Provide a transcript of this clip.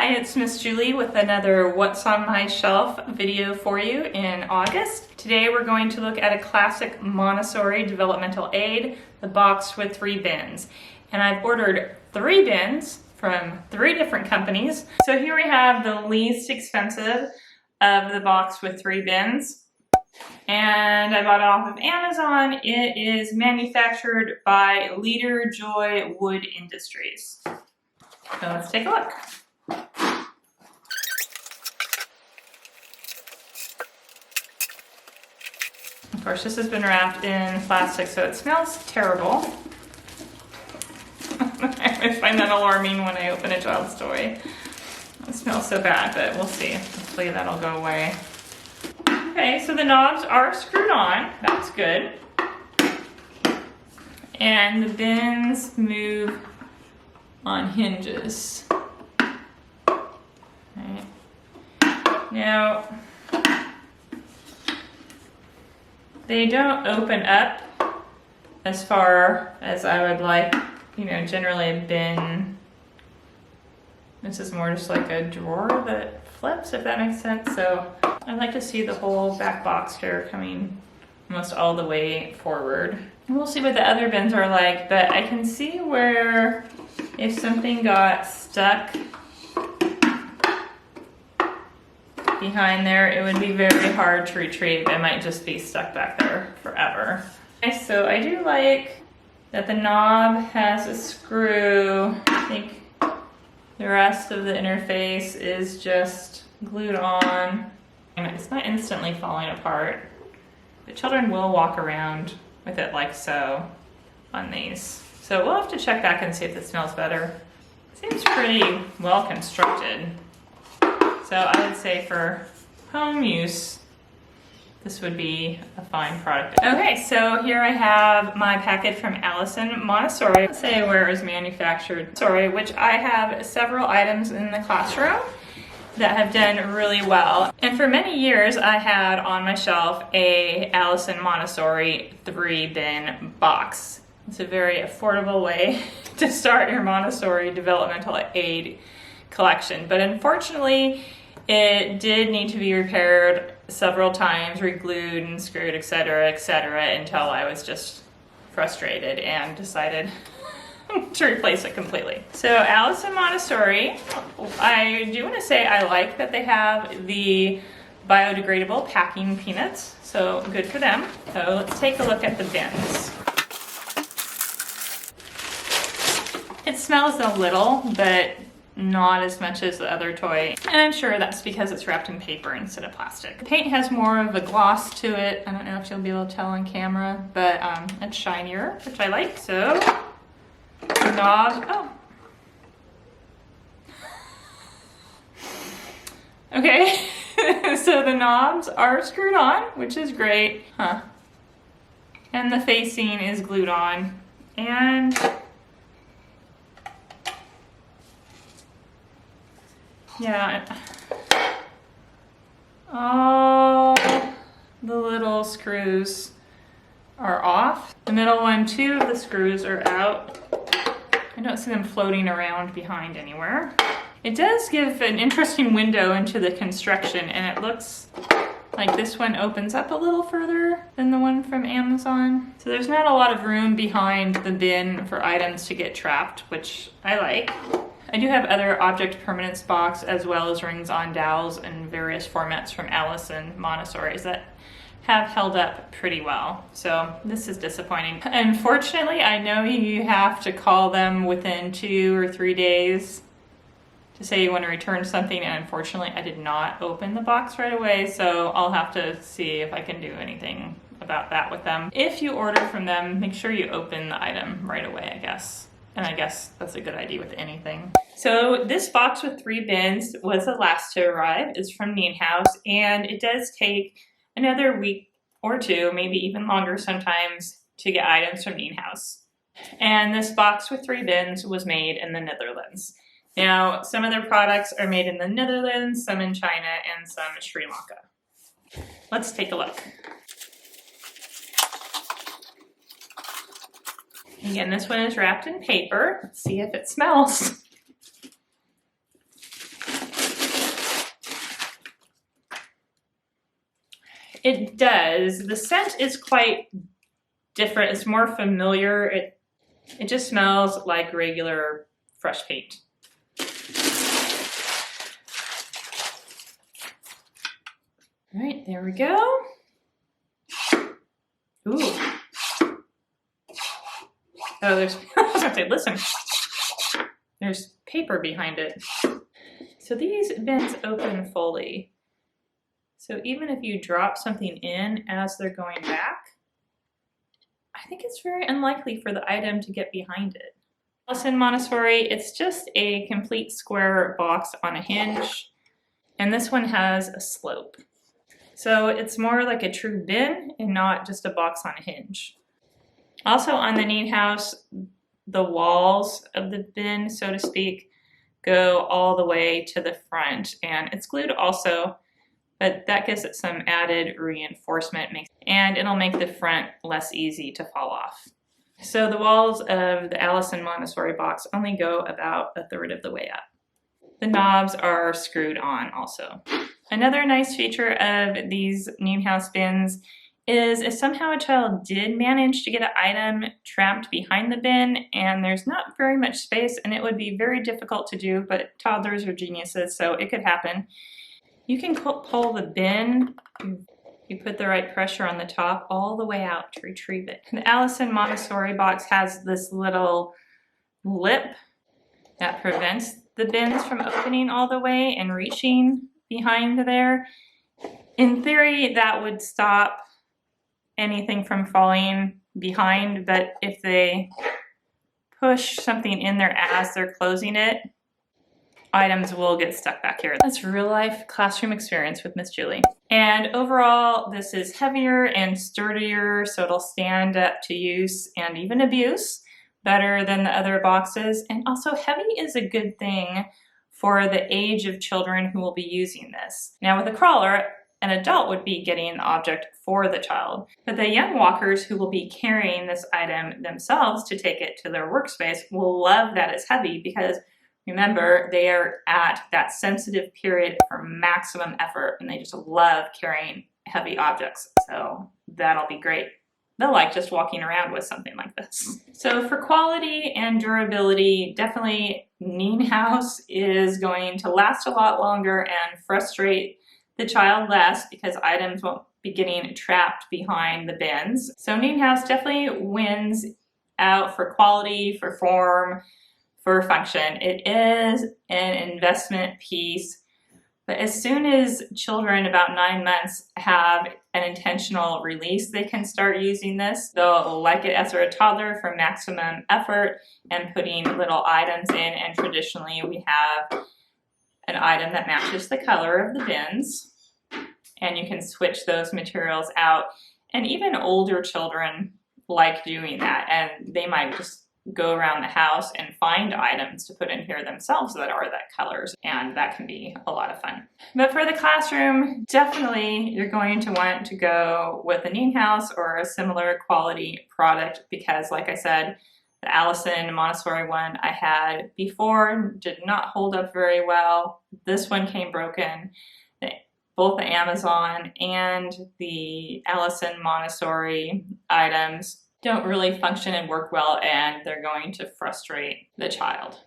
Hi, it's Miss Julie with another What's on My Shelf video for you in August. Today we're going to look at a classic Montessori developmental aid, the box with 3 bins. And I've ordered 3 bins from 3 different companies. So here we have the least expensive of the box with 3 bins. And I bought it off of Amazon. It is manufactured by Leader Joy Wood Industries. So let's take a look. Of course, this has been wrapped in plastic, so it smells terrible. I find that alarming when I open a child's toy. It smells so bad, but we'll see. Hopefully that'll go away. Okay, so the knobs are screwed on. That's good. And the bins move on hinges. Right. Now, they don't open up as far as I would like. You know, generally a bin, this is more just like a drawer that flips, if that makes sense. So I'd like to see the whole back box here coming almost all the way forward. And we'll see what the other bins are like, but I can see where if something got stuck behind there, it would be very hard to retrieve. It might just be stuck back there forever. Okay, so I do like that the knob has a screw. I think the rest of the interface is just glued on. And it's not instantly falling apart, but children will walk around with it like so on these. So we'll have to check back and see if it smells better. It seems pretty well constructed. So I would say for home use, this would be a fine product. Okay, so here I have my packet from Allison Montessori. Let's say where it was manufactured. Sorry, which I have several items in the classroom that have done really well. And for many years, I had on my shelf a Allison Montessori 3-bin box. It's a very affordable way to start your Montessori developmental aid collection. But unfortunately, it did need to be repaired several times, re-glued and screwed, etc., until I was just frustrated and decided to replace it completely. So Allison Montessori, I do want to say I like that they have the biodegradable packing peanuts, so good for them. So let's take a look at the bins. It smells a little, but not as much as the other toy. And I'm sure that's because it's wrapped in paper instead of plastic. The paint has more of a gloss to it. I don't know if you'll be able to tell on camera, but it's shinier, which I like. So the knob, okay. So the knobs are screwed on, which is great. And the facing is glued on. And yeah, all the little screws are off. The middle one, 2 of the screws are out. I don't see them floating around behind anywhere. It does give an interesting window into the construction, and it looks like this one opens up a little further than the one from Amazon. So there's not a lot of room behind the bin for items to get trapped, which I like. I do have other object permanence box as well as rings on dowels in various formats from Allison Montessori's that have held up pretty well. So this is disappointing. Unfortunately, I know you have to call them within 2 or 3 days to say you want to return something, and unfortunately I did not open the box right away, so I'll have to see if I can do anything about that with them. If you order from them, make sure you open the item right away, I guess. And I guess that's a good idea with anything. So this box with 3 bins was the last to arrive. It's from Nienhuis, and it does take another week or 2, maybe even longer sometimes, to get items from Nienhuis. And this box with 3 bins was made in the Netherlands. Now, some of their products are made in the Netherlands, some in China, and some in Sri Lanka. Let's take a look. Again, this one is wrapped in paper. Let's see if it smells. It does. The scent is quite different. It's more familiar. It just smells like regular fresh paint. All right, there we go. Ooh. Oh, there's, I was gonna say, listen, there's paper behind it. So these bins open fully. So even if you drop something in as they're going back, I think it's very unlikely for the item to get behind it. Allison Montessori, it's just a complete square box on a hinge, and this one has a slope. So it's more like a true bin and not just a box on a hinge. Also on the Nienhuis, the walls of the bin, so to speak, go all the way to the front, and it's glued also, but that gives it some added reinforcement, and it'll make the front less easy to fall off. So the walls of the Allison Montessori box only go about a third of the way up. The knobs are screwed on also. Another nice feature of these Nienhuis bins is if somehow a child did manage to get an item trapped behind the bin and there's not very much space and it would be very difficult to do, but toddlers are geniuses, so it could happen. You can pull the bin, you put the right pressure on the top all the way out to retrieve it. The Allison Montessori box has this little lip that prevents the bins from opening all the way and reaching behind there. In theory, that would stop anything from falling behind, but if they push something in there as they're closing it, items will get stuck back here. That's real life classroom experience with Miss Julie. And overall, this is heavier and sturdier, so it'll stand up to use and even abuse better than the other boxes. And also heavy is a good thing for the age of children who will be using this. Now with a crawler, an adult would be getting the object for the child, but the young walkers who will be carrying this item themselves to take it to their workspace will love that it's heavy, because remember, they are at that sensitive period for maximum effort and they just love carrying heavy objects. So that'll be great. They'll like just walking around with something like this. So for quality and durability, definitely Nienhuis is going to last a lot longer and frustrate the child less because items won't be getting trapped behind the bins. So Nienhuis definitely wins out for quality, for form, for function. It is an investment piece, but as soon as children about 9 months have an intentional release, they can start using this. They'll like it as they're a toddler for maximum effort and putting little items in, and traditionally we have an item that matches the color of the bins, and you can switch those materials out. And even older children like doing that, and they might just go around the house and find items to put in here themselves that are that colors, and that can be a lot of fun. But for the classroom, definitely you're going to want to go with a Nienhuis or a similar quality product, because like I said, the Allison Montessori one I had before did not hold up very well. This one came broken. Both the Amazon and the Allison Montessori items don't really function and work well, and they're going to frustrate the child.